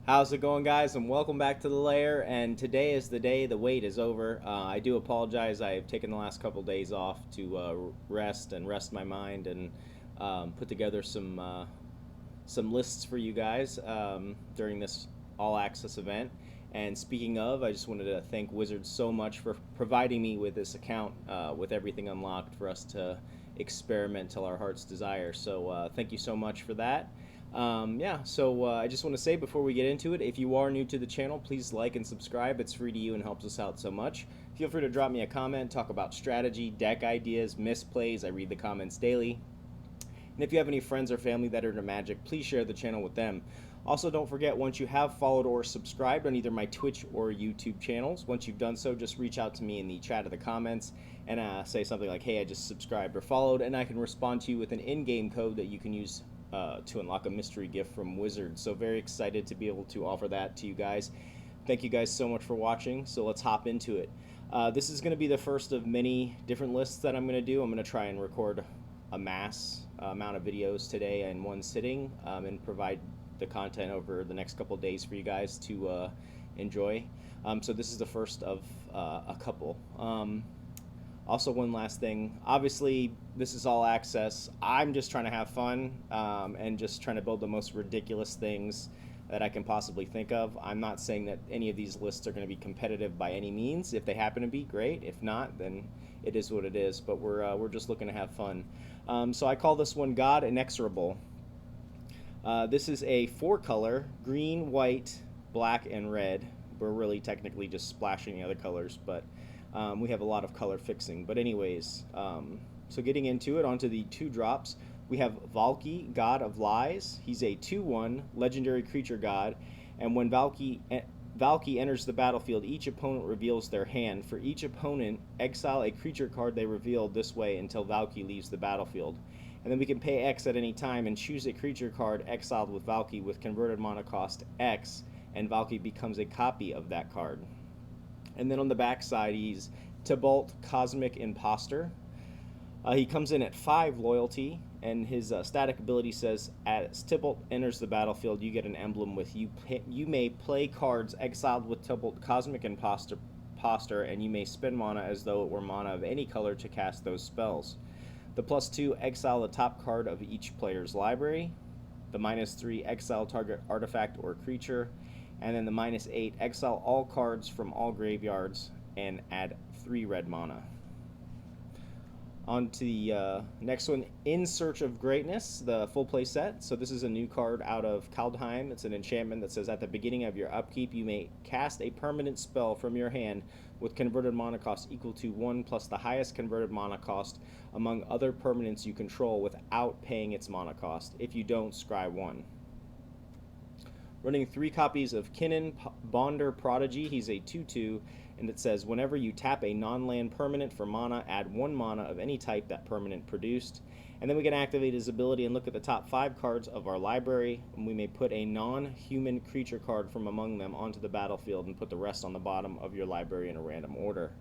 How's it going, guys? And welcome back to the lair. And today is the day the wait is over. I do apologize. I've taken the last couple days off to rest my mind and put together some lists for you guys during this all access event. And speaking of, I just wanted to thank Wizards so much for providing me with this account with everything unlocked for us to experiment till our heart's desire. So thank you so much for that. I just want to say before we get into it, if you are new to the channel, please like and subscribe. It's free to you and helps us out so much. Feel free to drop me a comment, talk about strategy, deck ideas, misplays. I read the comments daily. And if you have any friends or family that are into Magic, please share the channel with them. Also, don't forget, once you have followed or subscribed on either my Twitch or YouTube channels, once you've done so, just reach out to me in the chat of the comments and say something like, hey, I just subscribed or followed, and I can respond to you with an in-game code that you can use to unlock a mystery gift from Wizards. So very excited to be able to offer that to you guys. Thank you guys so much for watching. So let's hop into it. This is going to be the first of many different lists that I'm going to do. I'm going to try and record a mass amount of videos today in one sitting and provide the content over the next couple days for you guys to enjoy. So this is the first of a couple. Also, one last thing. Obviously, this is all access. I'm just trying to have fun and just trying to build the most ridiculous things that I can possibly think of. I'm not saying that any of these lists are going to be competitive by any means. If they happen to be, great. If not, then it is what it is. But we're just looking to have fun. So I call this one Kaya the Inexorable. This is a 4-color, green, white, black, and red. We're really technically just splashing the other colors, but we have a lot of color fixing. But anyways, so getting into it, onto the 2 drops, we have Valki, God of Lies. He's a 2/1 legendary creature god, and when Valki enters the battlefield, each opponent reveals their hand. For each opponent, exile a creature card they revealed this way until Valki leaves the battlefield. And then we can pay X at any time and choose a creature card exiled with Valki with converted mana cost X, and Valki becomes a copy of that card. And then on the back side, he's Tibalt, Cosmic Imposter. He comes in at 5 loyalty, and his static ability says, as Tibalt enters the battlefield, you get an emblem with you. You may play cards exiled with Tibalt, Cosmic Imposter, and you may spend mana as though it were mana of any color to cast those spells. The +2, exile the top card of each player's library. The -3, exile target artifact or creature. And then the -8, exile all cards from all graveyards and add 3 red mana. On to the next one, In Search of Greatness, the full play set. So this is a new card out of Kaldheim. It's an enchantment that says at the beginning of your upkeep, you may cast a permanent spell from your hand with converted mana cost equal to 1 plus the highest converted mana cost among other permanents you control without paying its mana cost. If you don't, scry 1. Running 3 copies of Kinnan, Bonder Prodigy. He's a 2/2, and it says whenever you tap a non-land permanent for mana, add 1 mana of any type that permanent produced. And then we can activate his ability and look at the top 5 cards of our library, and we may put a non-human creature card from among them onto the battlefield and put the rest on the bottom of your library in a random order.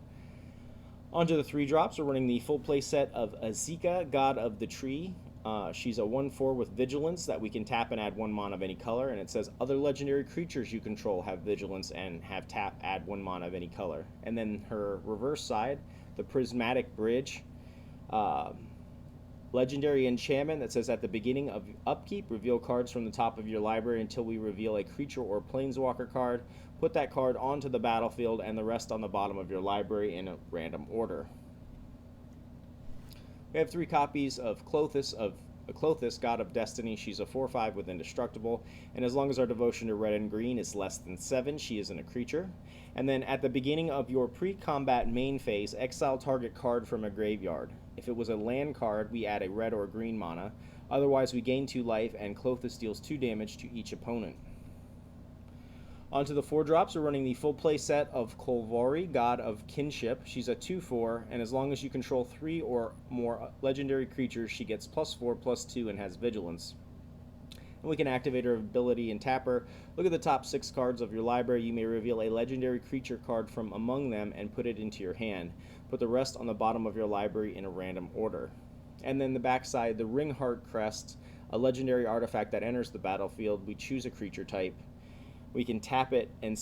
Onto the 3 drops, we're running the full play set of Esika, God of the Tree. She's a 1/4 with Vigilance that we can tap and add 1 mana of any color, and it says other legendary creatures you control have Vigilance and have tap, add 1 mana of any color. And then her reverse side, the Prismatic Bridge, legendary enchantment that says at the beginning of upkeep, reveal cards from the top of your library until we reveal a creature or planeswalker card. Put that card onto the battlefield and the rest on the bottom of your library in a random order. We have 3 copies of Klothys, God of Destiny. She's a 4/5 with Indestructible, and as long as our devotion to red and green is less than 7, she isn't a creature. And then at the beginning of your pre-combat main phase, exile target card from a graveyard. If it was a land card, we add a red or green mana. Otherwise, we gain 2 life, and Klothys deals 2 damage to each opponent. Onto the 4 drops, we're running the full play set of Kolvori, God of Kinship. She's a 2/4, and as long as you control 3 or more legendary creatures, she gets +4/+2 and has Vigilance. And we can activate her ability and tap her. Look at the top 6 cards of your library. You may reveal a legendary creature card from among them and put it into your hand. Put the rest on the bottom of your library in a random order. And then the backside, the Ringheart Crest, a legendary artifact that enters the battlefield. We choose a creature type. We can tap it and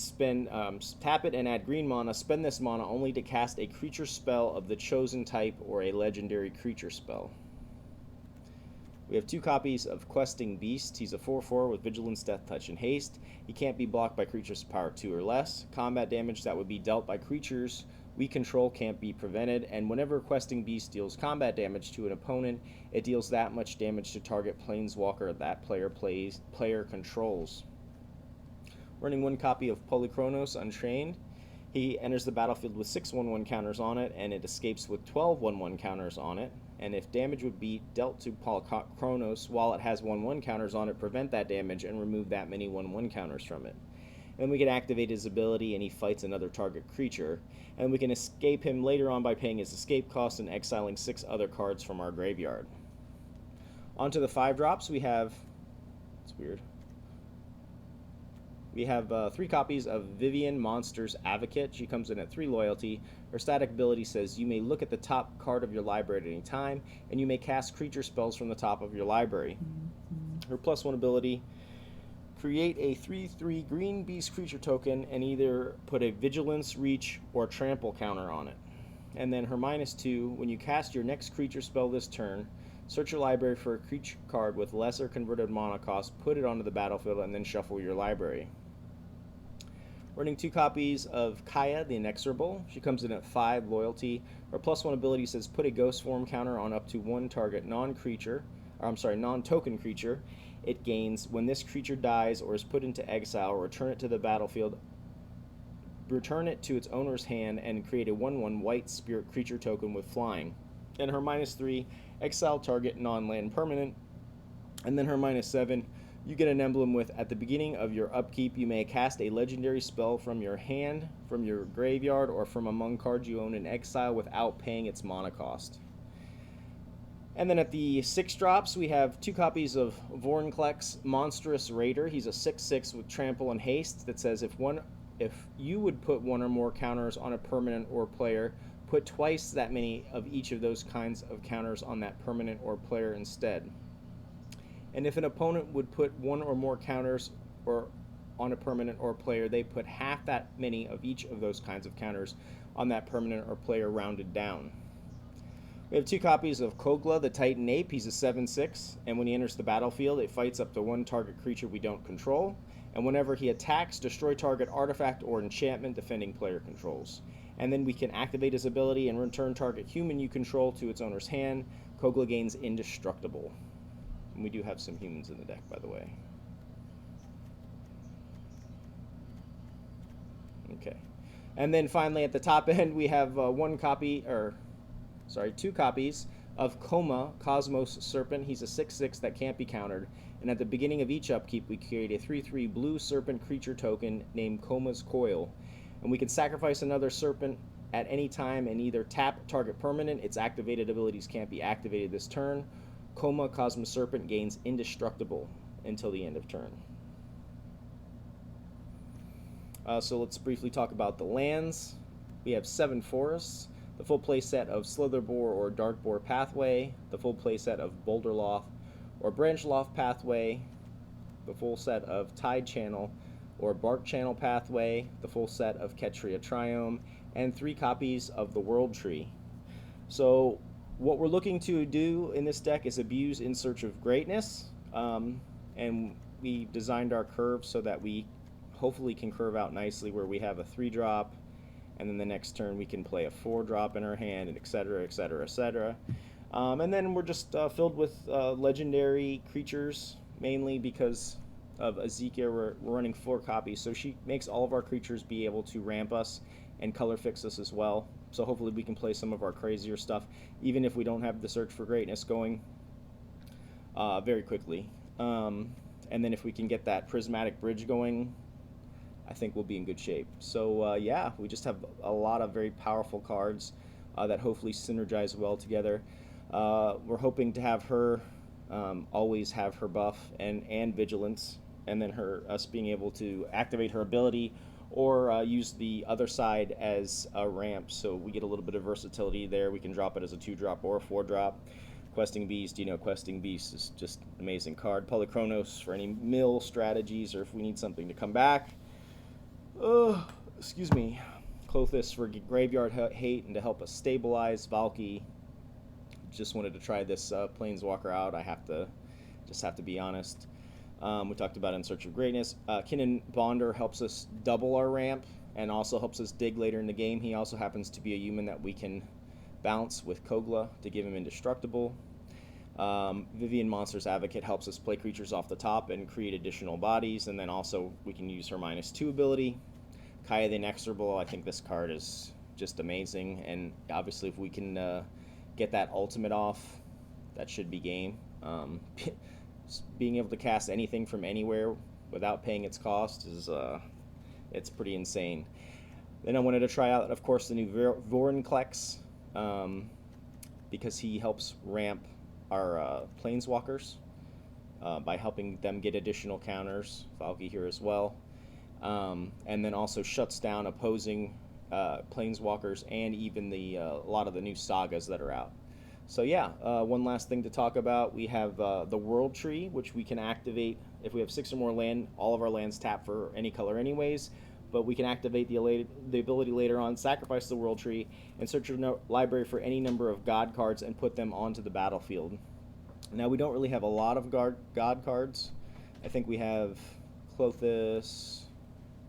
tap it and add green mana. Spend this mana only to cast a creature spell of the chosen type or a legendary creature spell. We have 2 copies of Questing Beast. He's a 4/4 with Vigilance, Death Touch, and Haste. He can't be blocked by creatures power 2 or less. Combat damage that would be dealt by creatures we control can't be prevented, and whenever Questing Beast deals combat damage to an opponent, it deals that much damage to target planeswalker that player controls. Running 1 copy of Polukranos, Unchained. He enters the battlefield with 6 1/1 counters on it, and it escapes with 12 1/1 counters on it. And if damage would be dealt to Polukranos while it has 1/1 counters on it, prevent that damage and remove that many 1/1 counters from it. And we can activate his ability and he fights another target creature. And we can escape him later on by paying his escape cost and exiling 6 other cards from our graveyard. Onto the 5-drops, we have... It's weird. We have 3 copies of Vivien, Monstrous, Advocate. She comes in at 3 loyalty. Her static ability says you may look at the top card of your library at any time, and you may cast creature spells from the top of your library. Her +1 ability, create a 3/3 green beast creature token and either put a Vigilance, Reach, or Trample counter on it. And then her -2, when you cast your next creature spell this turn, search your library for a creature card with lesser converted mana cost, put it onto the battlefield, and then shuffle your library. Running 2 copies of Kaya the Inexorable. She comes in at 5 loyalty. Her +1 ability says put a ghost form counter on up to 1 target non-token creature. It gains when this creature dies or is put into exile, return it to the battlefield, return it to its owner's hand, and create a 1/1 white spirit creature token with flying. And her -3, exile target non-land permanent. And then her -7, you get an emblem with, at the beginning of your upkeep, you may cast a legendary spell from your hand, from your graveyard, or from among cards you own in exile without paying its mana cost. And then at the 6-drops, we have 2 copies of Vorinclex, Monstrous Raider. He's a 6/6 with Trample and Haste that says if you would put 1 or more counters on a permanent or player, put twice that many of each of those kinds of counters on that permanent or player instead. And if an opponent would put 1 or more counters or on a permanent or player, they put half that many of each of those kinds of counters on that permanent or player rounded down. We have 2 copies of Kogla, the Titan Ape. He's a 7/6, and when he enters the battlefield, it fights up to 1 target creature we don't control. And whenever he attacks, destroy target artifact or enchantment defending player controls. And then we can activate his ability and return target human you control to its owner's hand. Kogla gains Indestructible. And we do have some humans in the deck, by the way. Okay. And then finally at the top end, we have 2 copies of Koma, Cosmos Serpent. He's a 6/6 that can't be countered. And at the beginning of each upkeep, we create a 3/3 blue serpent creature token named Koma's Coil. And we can sacrifice another serpent at any time and either tap target permanent. Its activated abilities can't be activated this turn. Koma, Cosmos Serpent gains Indestructible until the end of turn. So let's briefly talk about the lands. We have 7 forests, the full playset of Slitherbore or Darkbore Pathway, the full playset of Boulderloft or Branchloft Pathway, the full set of Tide Channel or Barkchannel Pathway, the full set of Ketria Triome, and 3 copies of the World Tree. So what we're looking to do in this deck is abuse In Search of Greatness, and we designed our curve so that we hopefully can curve out nicely where we have a 3-drop, and then the next turn we can play a 4-drop in our hand, and etc., etc., etc. And then we're just filled with legendary creatures, mainly because of Esika. We're running 4 copies, so she makes all of our creatures be able to ramp us and color fix us as well. So hopefully we can play some of our crazier stuff, even if we don't have the Search for Greatness going very quickly. And then if we can get that Prismatic Bridge going, I think we'll be in good shape. So yeah, we just have a lot of very powerful cards that hopefully synergize well together. We're hoping to have her always have her buff and vigilance, and then us being able to activate her ability or use the other side as a ramp, so we get a little bit of versatility there. We can drop it as a 2-drop or a 4-drop. Questing Beast, Questing Beast is just an amazing card. Polukranos for any mill strategies or if we need something to come back. Excuse me. Klothys for Graveyard Hate and to help us stabilize. Valki. Just wanted to try this Planeswalker out. I have to be honest. We talked about In Search of Greatness. Kinnan Bonder helps us double our ramp and also helps us dig later in the game. He also happens to be a human that we can bounce with Kogla to give him indestructible. Vivien Monstrous Advocate helps us play creatures off the top and create additional bodies, and then also we can use her -2 ability. Kaya the Inexorable, I think this card is just amazing, and obviously if we can get that ultimate off, that should be game. Being able to cast anything from anywhere without paying its cost is it's pretty insane. Then I wanted to try out, of course, the new Vorinclex, because he helps ramp our Planeswalkers by helping them get additional counters. Valki here as well. And then also shuts down opposing Planeswalkers and even a lot of the new sagas that are out. So yeah, one last thing to talk about. We have the World Tree, which we can activate if we have 6 or more land. All of our lands tap for any color anyways, but we can activate the ability later on, sacrifice the World Tree, and search your library for any number of God cards and put them onto the battlefield. Now, we don't really have a lot of God cards. I think we have Klothys,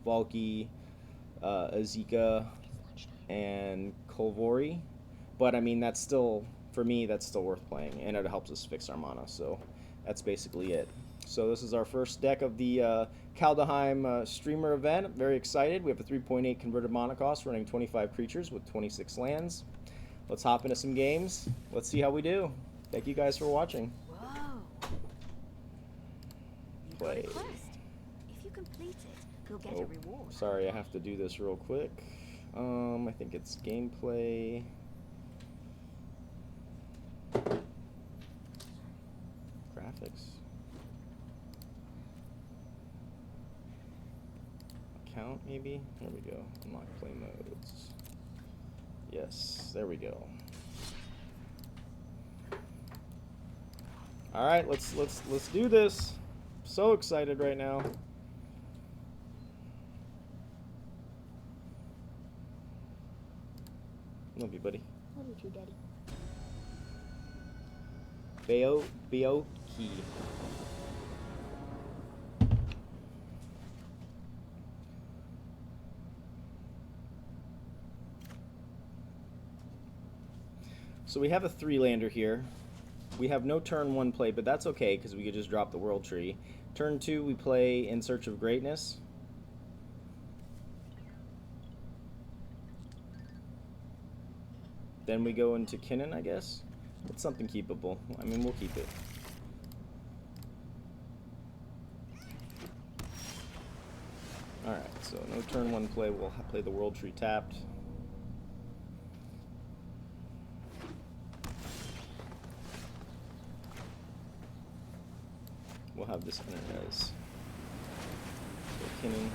Valki, Esika, and Kolvori. But, I mean, that's still, for me, that's still worth playing, and it helps us fix our mana. So that's basically it. So this is our first deck of the Kaldheim streamer event. I'm very excited. We have a 3.8 converted mana cost running 25 creatures with 26 lands. Let's hop into some games. Let's see how we do. Thank you guys for watching. Whoa. You got a quest. If you complete it, you'll get a reward. Sorry, I have to do this real quick. I think it's gameplay. Graphics. Account, maybe? There we go. Unlock play modes. Yes, there we go. All right, let's do this. So excited right now. Love you, buddy. Love you too, Daddy. Bioki. So we have a 3-lander here. We have no turn 1 play, but that's okay because we could just drop the World Tree. Turn 2, we play In Search of Greatness. Then we go into Kinnan, I guess. It's something keepable. I mean, we'll keep it. Alright, so no turn 1 play. We'll play the World Tree tapped. We'll have this in as Kinnan.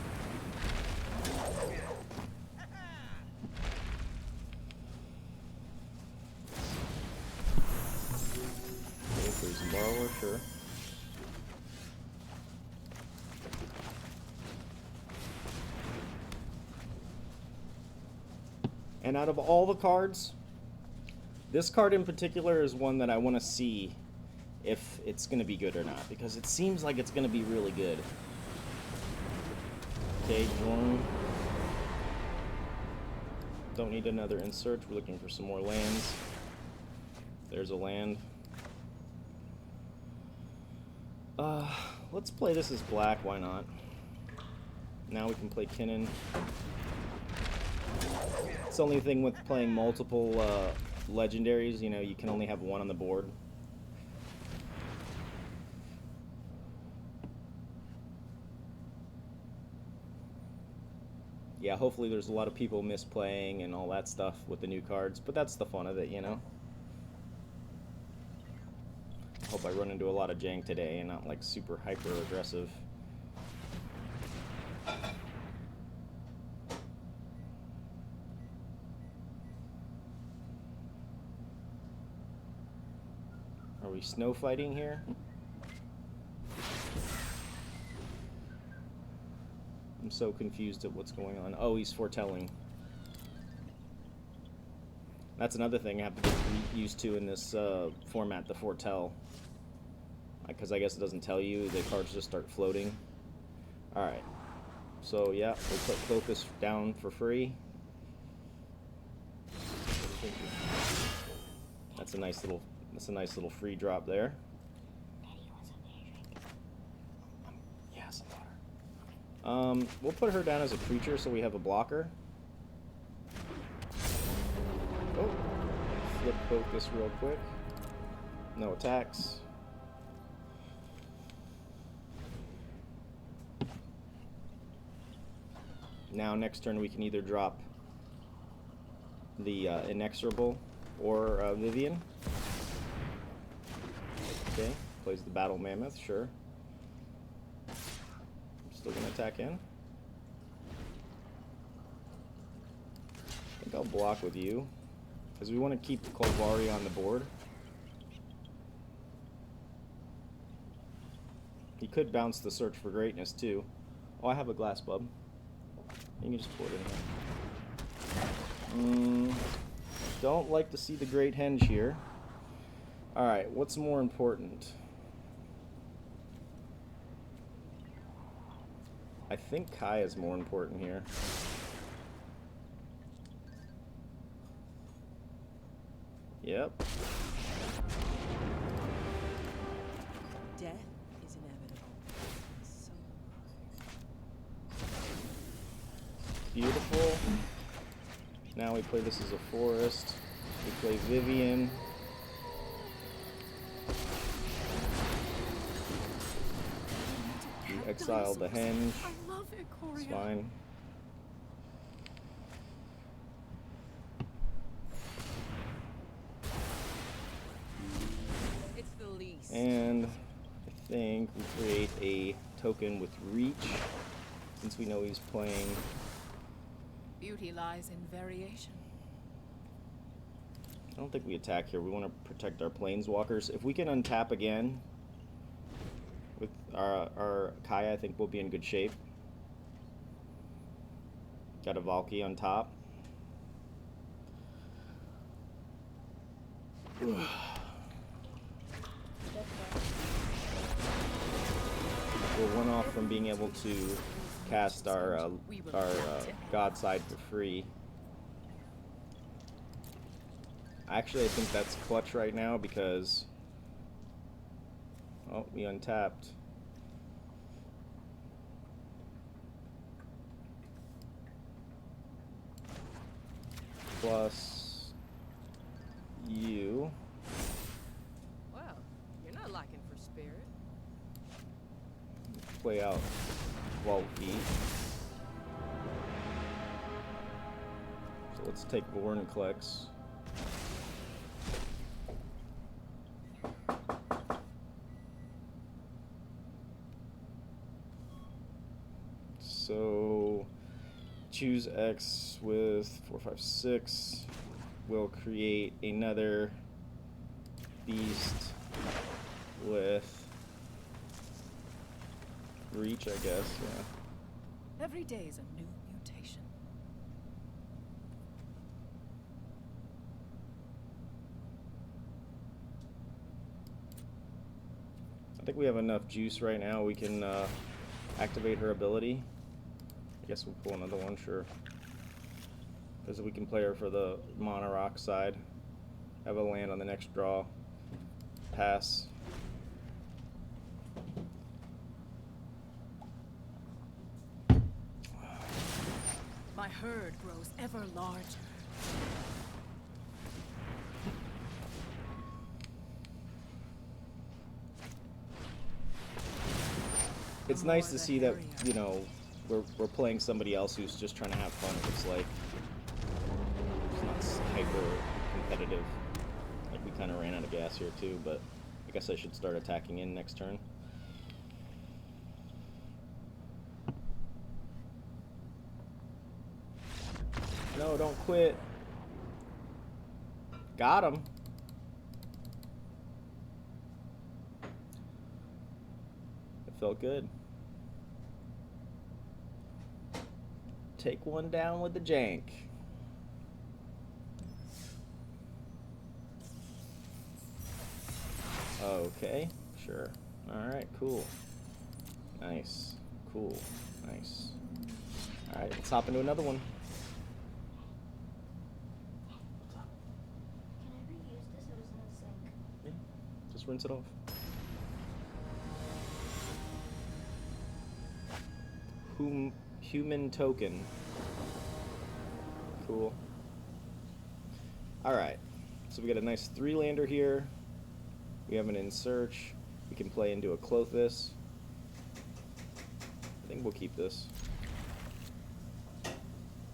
Freezing Borrower, sure. And out of all the cards, this card in particular is one that I want to see if it's going to be good or not, because it seems like it's going to be really good. Okay, drawn. Don't need another In Search. We're looking for some more lands. There's a land. Let's play this as black, why not? Now we can play Kinnan. It's the only thing with playing multiple legendaries, you know, you can only have one on the board. Yeah, hopefully there's a lot of people misplaying and all that stuff with the new cards, but that's the fun of it, you know? I hope I run into a lot of jank today and not like super hyper aggressive. Are we snow fighting here? I'm so confused at what's going on. Oh, he's foretelling. That's another thing I have to get used to in this format, the foretell. Because I guess it doesn't tell you, the cards just start floating. Alright. So yeah, we'll put Klothys down for free. That's a nice little free drop there. Yeah, some water. We'll put her down as a creature so we have a blocker. Oh, flip Klothys real quick. No attacks. Now next turn we can either drop the Inexorable or Vivien. Okay, plays the Battle Mammoth, sure. I'm still gonna attack in. I think I'll block with you, because we want to keep the Kolvori on the board. He could bounce the Search for Greatness too. Oh, I have a glass bulb. You can just pour it in here. Don't like to see the Great Henge here. Alright, what's more important? I think Kaya is more important here. Yep. Death is inevitable. So... Beautiful. Now we play this as a forest. We play Vivien. We exile the Henge. I love it, Coria. It's fine. It's the least. And I think we create a token with reach, since we know he's playing. Beauty lies in variation. I don't think we attack here. We want to protect our planeswalkers. If we can untap again with our Kaya, I think we'll be in good shape. Got a Valki on top. We're one off from being able to cast our God side for free. Actually, I think that's clutch right now because... Oh, we untapped. Plus... you. Well, you're not lacking for spirit. Play out Valki. So let's take Vorinclex. So choose X with 4, 5, 6. We'll create another beast with reach, I guess, yeah. Every day is a new mutation. I think we have enough juice right now. We can activate her ability. I guess we'll pull another one, sure. Because we can play her for the Mana Rock side. Have a land on the next draw. Pass. My herd grows ever larger. It's nice to see that, you know, we're playing somebody else who's just trying to have fun, it looks like. It's not hyper competitive. Like, we kind of ran out of gas here too, but I guess I should start attacking in next turn. No, don't quit. Got him. It felt good. take one down with the jank. Okay, sure. Alright, cool. Nice. Cool. Nice. Alright, let's hop into another one. Can I reuse this or is it in the sink? Yeah, just rinse it off. Human token. Cool. Alright, so we got a nice 3-lander here. We have an In Search. We can play into a Klothys. I think we'll keep this.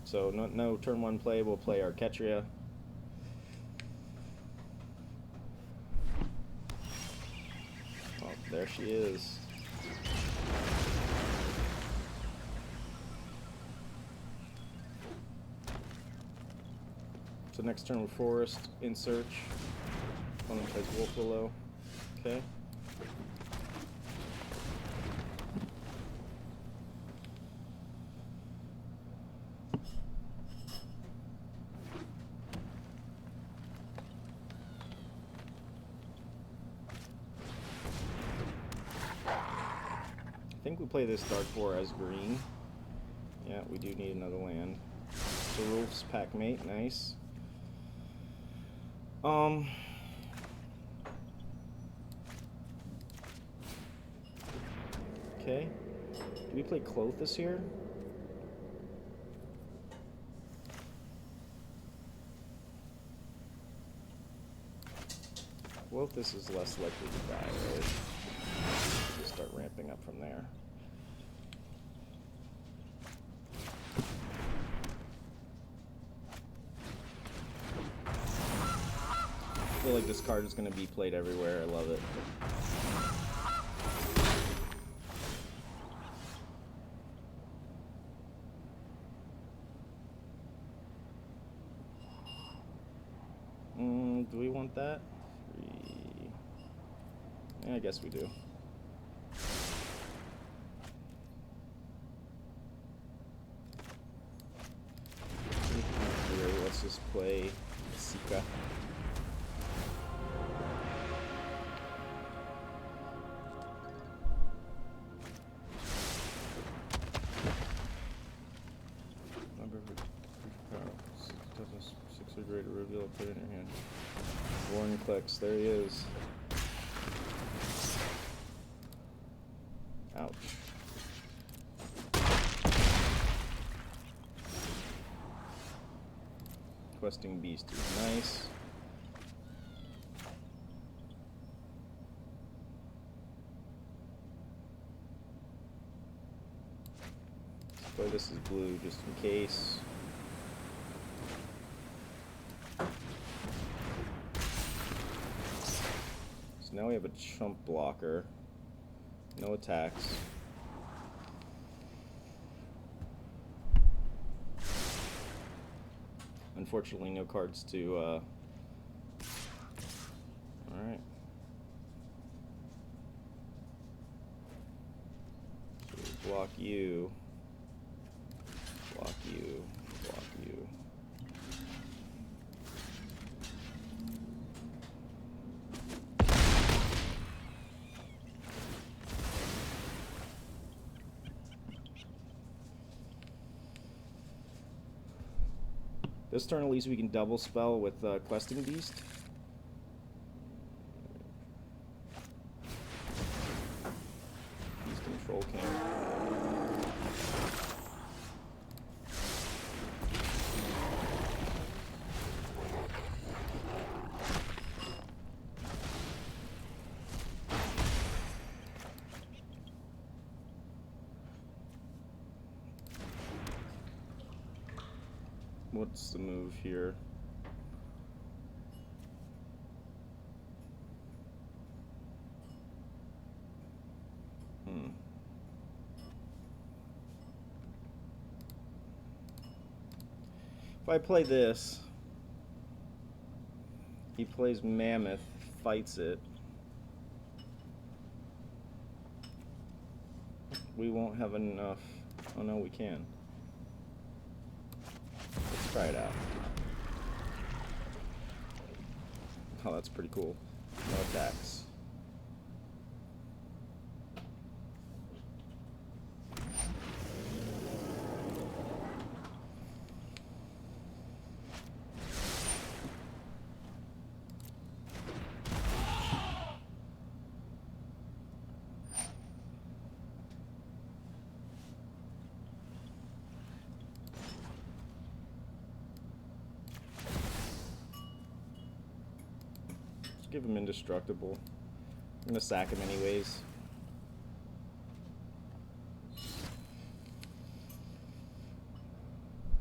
So no turn 1 play, we'll play our Ketria. Oh, there she is. So next turn we're Forest, In Search. Opponent plays Wolf Willow. Okay. I think we play this Darkbore as green. Yeah, we do need another land. So Rolf's Packmate, nice. Okay. Do we play Klothys here? Klothys is less likely to die, right? We'll start ramping up from there. I feel like this card is going to be played everywhere. I love it. Do we want that? 3. Yeah, I guess we do. Here, let's just play Esika. Greater reveal, put it in your hand. Vorinclex, there he is. Ouch. Questing Beast is nice. Let's play this as blue just in case. Now we have a chump blocker. No attacks. Unfortunately, no cards to, Alright. So we block you. Block you. Block you. This turn, at least we can double spell with Questing Beast. Beast Control King. What's the move here? If I play this, he plays Mammoth, fights it. We won't have enough. Oh no, we can. Let's try it out. Oh, that's pretty cool. No attacks. Give him indestructible. I'm gonna sack him anyways.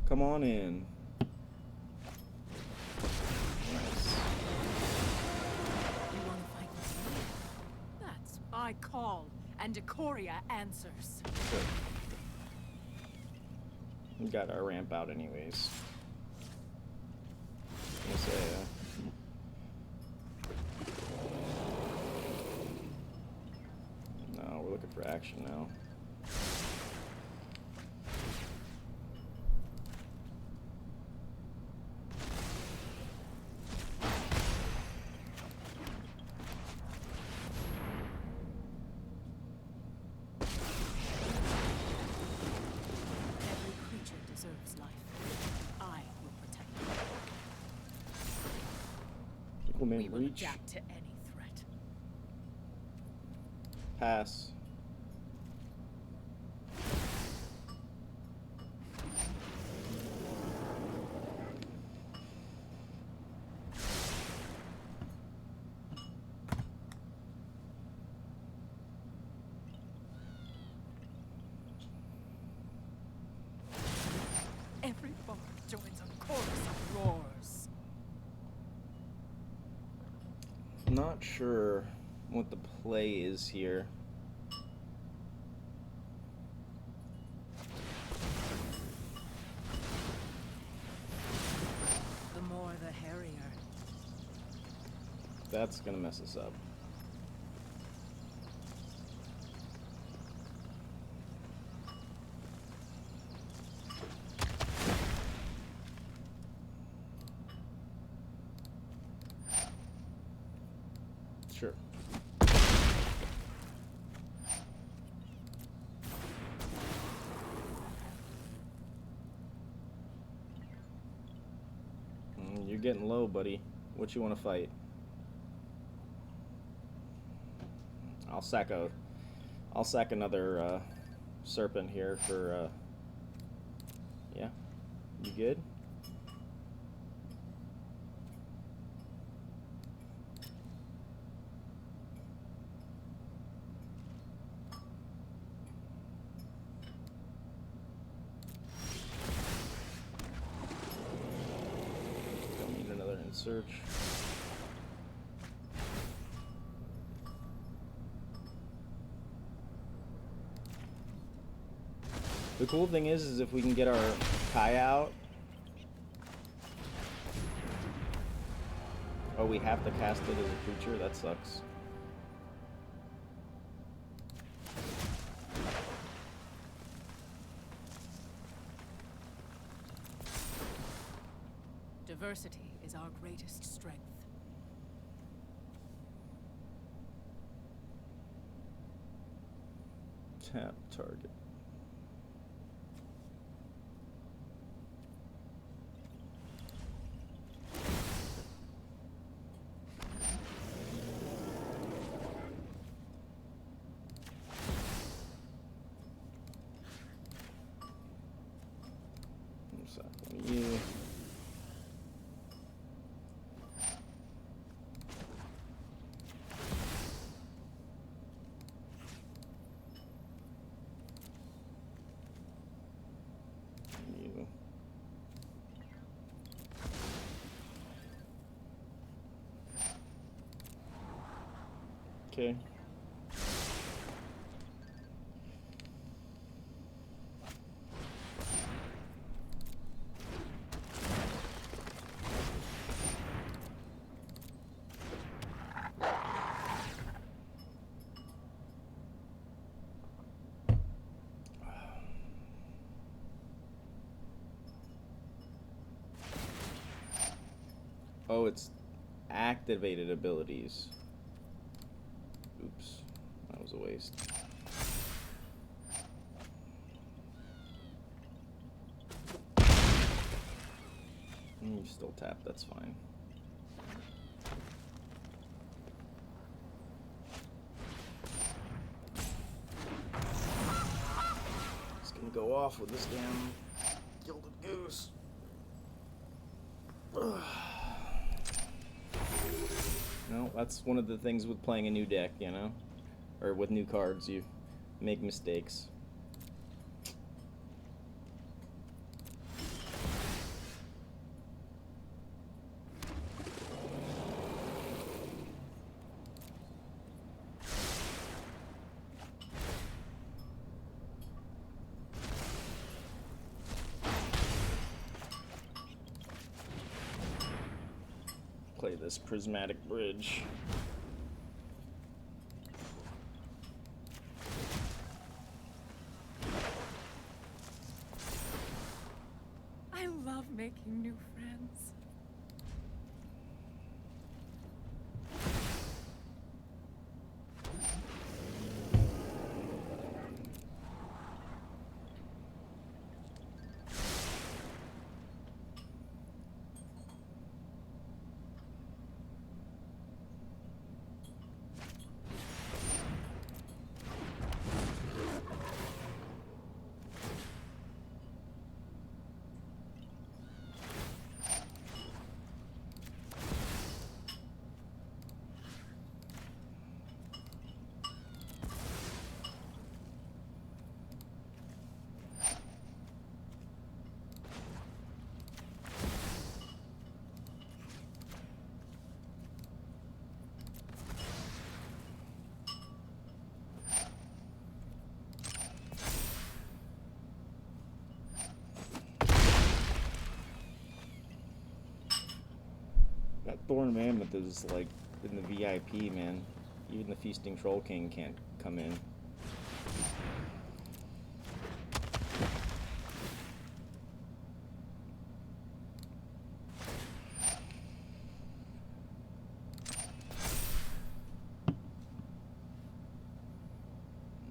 Come on in. Nice. You want to fight with me? That's I call, and Decoria answers. Good. We got our ramp out anyways. I'm gonna say, no, we're looking for action now. We will Reach. adapt to any threat. Pass. Every bard joins a chorus of roars. Not sure what the play is here. The more the hairier. That's gonna mess us up. Sure. You're getting low, buddy. What you want to fight? I'll sack another serpent here for yeah. You good? Search. The cool thing is if we can get our Kaya out. Oh, we have to cast it as a creature? That sucks. Diversity is our greatest strength. Tap target. You. Okay. Oh, it's activated abilities. Oops, that was a waste. You still tap, that's fine. Just gonna go off with this damn gilded goose. No, that's one of the things with playing a new deck, you know? Or with new cards, you make mistakes. Play this prismatic bridge. I love making new friends. That Thorn Mammoth is like in the VIP, man. Even the Feasting Troll King can't come in.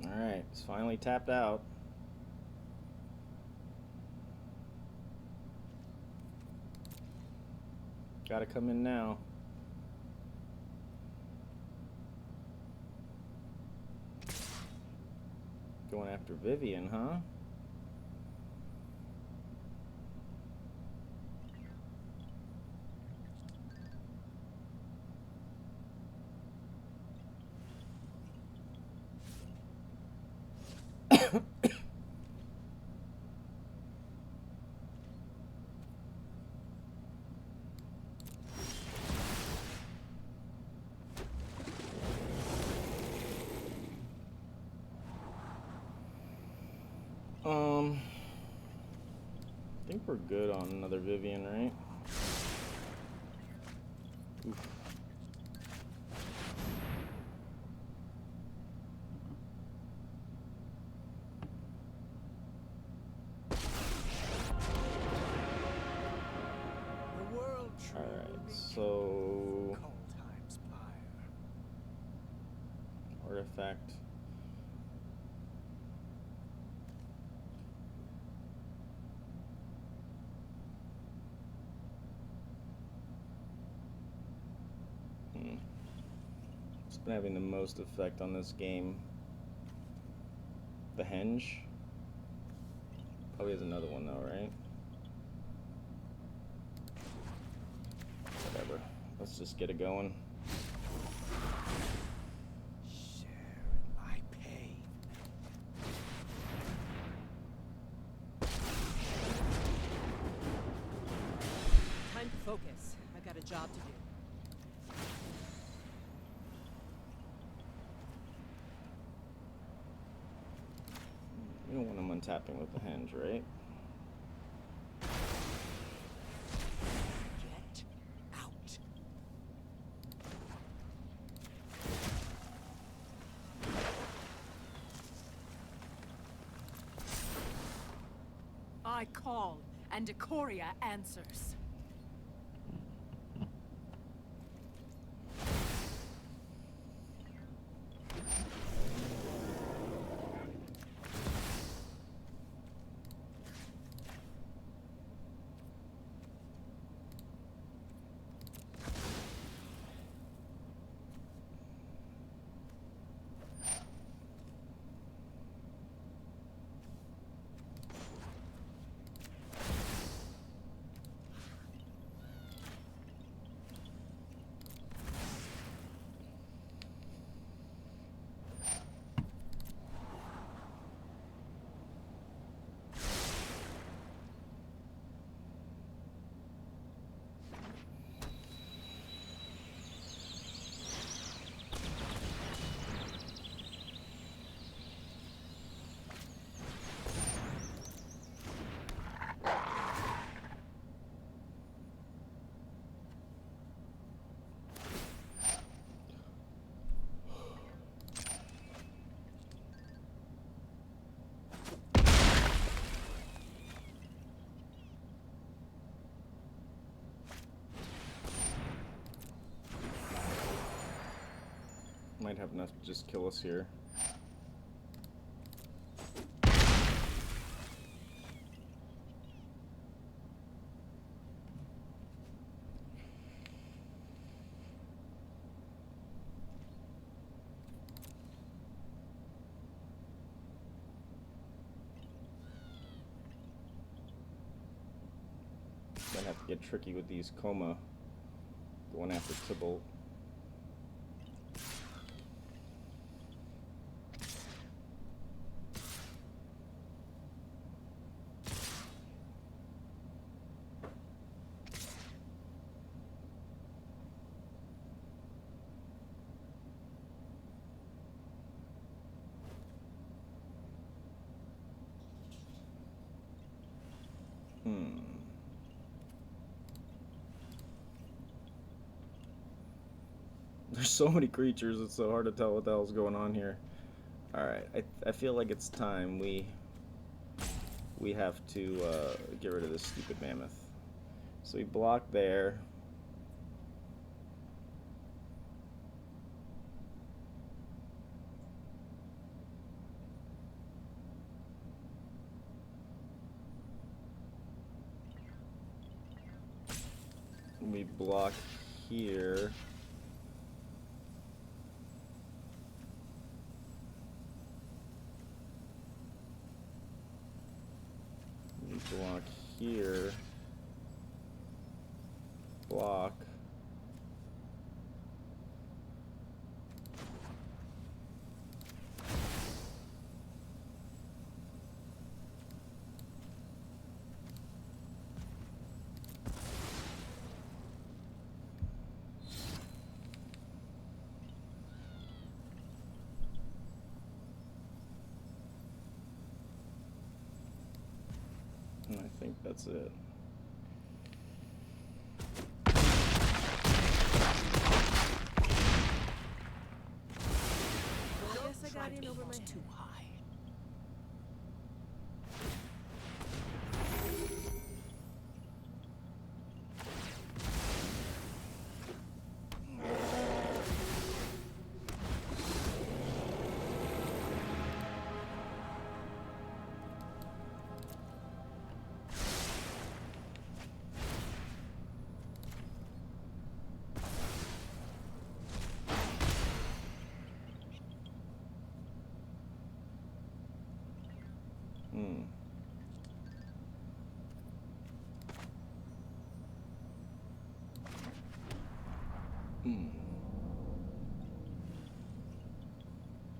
Alright, it's finally tapped out. Gotta come in now. Going after Vivien, huh? I think we're good on another Vivien, right? Oof. The world Alright, so Kaldheim's pyre. artifact. It's been having the most effect on this game. The Henge. Probably has another one though, right? Whatever. Let's just get it going. Share in my pain. Time to focus. I got a job to do. You don't want him untapping with the Henge, right? Get out. I call, and Ikoria answers. Might have enough to just kill us here. Might have to get tricky with these Koma going after Tybalt. There's so many creatures, it's so hard to tell what the hell's going on here. Alright, I feel like it's time we have to get rid of this stupid mammoth. So we block there. We block here. We block here. Block. And I think that's it. I guess I got in over my head. Too high.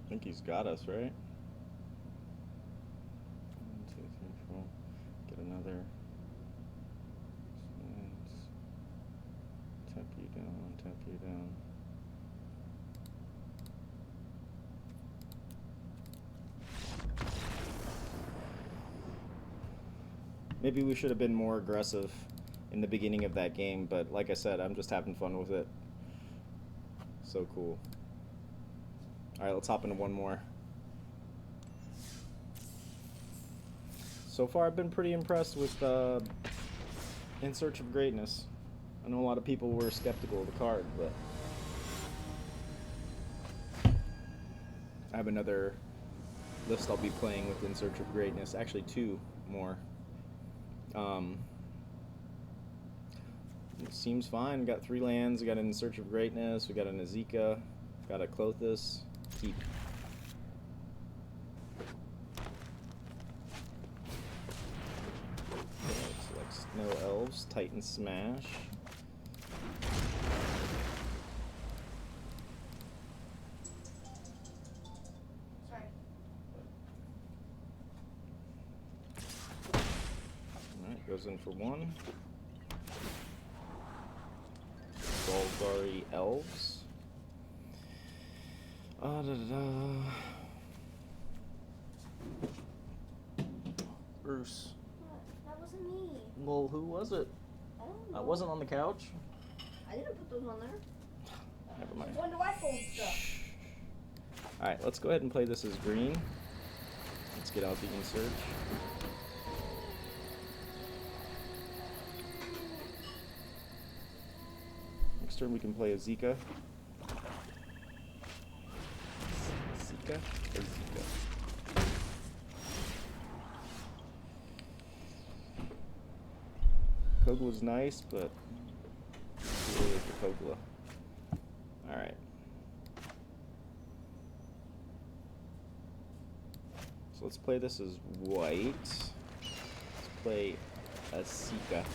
I think he's got us, right? 1, 2, 3, 4. Get another. Tap you down, tap you down. Maybe we should have been more aggressive in the beginning of that game, but like I said, I'm just having fun with it. So cool. Alright, let's hop into one more. So far I've been pretty impressed with In Search of Greatness. I know a lot of people were skeptical of the card, but I have another list I'll be playing with In Search of Greatness. Actually, 2 more. It seems fine. We got 3 lands. We got an In Search of Greatness. We got an Esika. Got a Klothys. Keep. Select Snow Elves. Titan Smash. Alright, goes in for 1. Kolvori Elves. Bruce. That wasn't me. Well, who was it? I don't know. I wasn't on the couch. I didn't put those on there. Never mind. When do I fold stuff? Alright, let's go ahead and play this as green. Let's get out the In Search. Next turn we can play Esika. Esika? Esika. Kogla's nice, but too early for Kogla. Alright. So let's play this as white. Let's play Esika.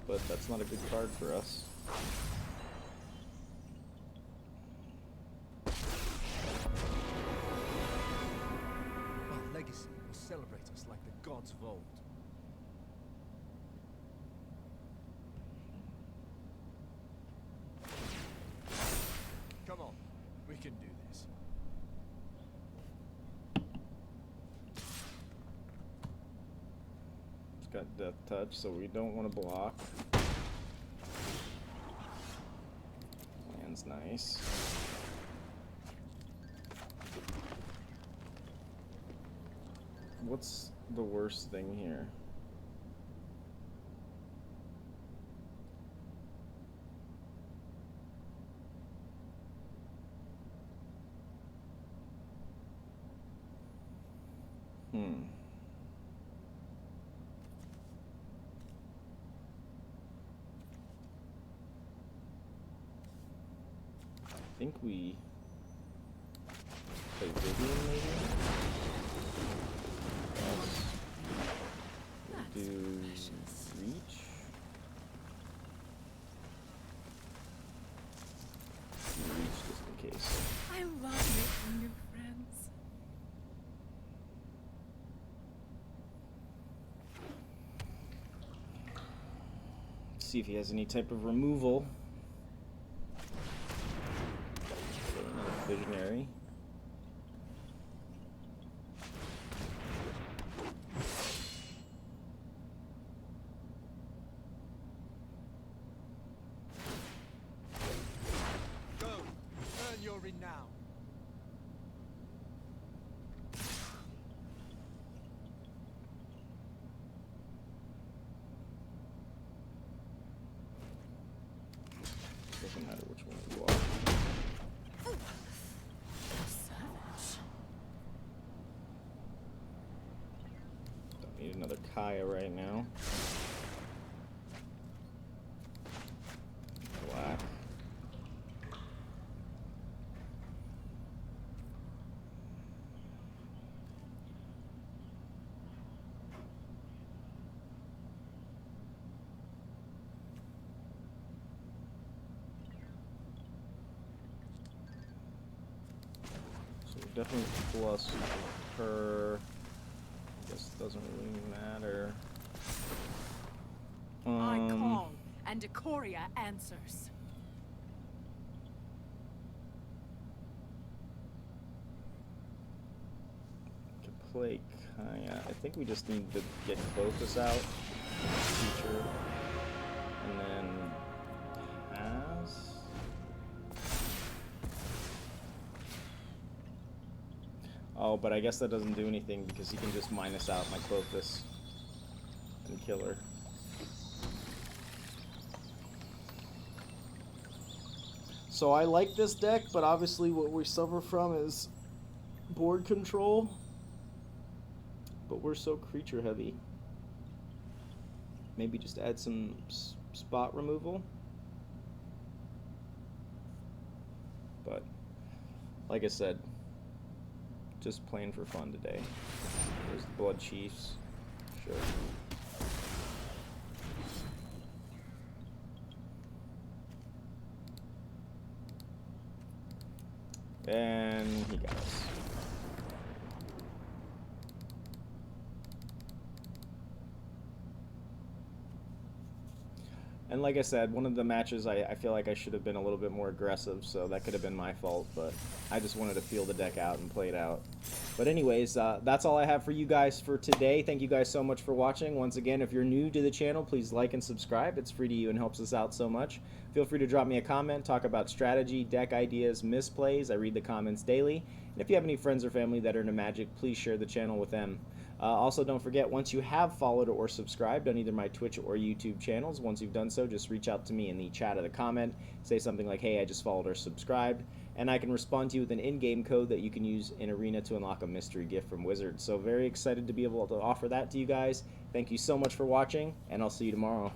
But that's not a good card for us. Our legacy will celebrate us like the gods of old. Come on, we can do this. Got death touch, so we don't want to block. Land's nice. What's the worst thing here? I think we play Vivien maybe? Yes. We'll do reach. Reach just in case. I love making new friends. See if he has any type of removal. Visionary. Go! Earn your renown! Doesn't matter which one you are. Need another Kaya right now. Black. So definitely plus her. This doesn't really matter. I call, and Ikoria answers. Could play Kaya. I think we just need to get Klothys out. Future. And then pass. Oh, but I guess that doesn't do anything because he can just minus out my Klothys and kill her. So I like this deck, but obviously what we suffer from is board control. But we're so creature heavy. Maybe just add some spot removal. But like I said, just playing for fun today. There's the Blood Chiefs. Sure. And he got us. And like I said, one of the matches I feel like I should have been a little bit more aggressive, so that could have been my fault, but I just wanted to feel the deck out and play it out. But anyways, that's all I have for you guys for today. Thank you guys so much for watching. Once again, if you're new to the channel, please like and subscribe. It's free to you and helps us out so much. Feel free to drop me a comment, talk about strategy, deck ideas, misplays. I read the comments daily. And if you have any friends or family that are into Magic, please share the channel with them. Also, don't forget, once you have followed or subscribed on either my Twitch or YouTube channels, once you've done so, just reach out to me in the chat or the comment. Say something like, hey, I just followed or subscribed. And I can respond to you with an in-game code that you can use in Arena to unlock a mystery gift from Wizards. So very excited to be able to offer that to you guys. Thank you so much for watching, and I'll see you tomorrow.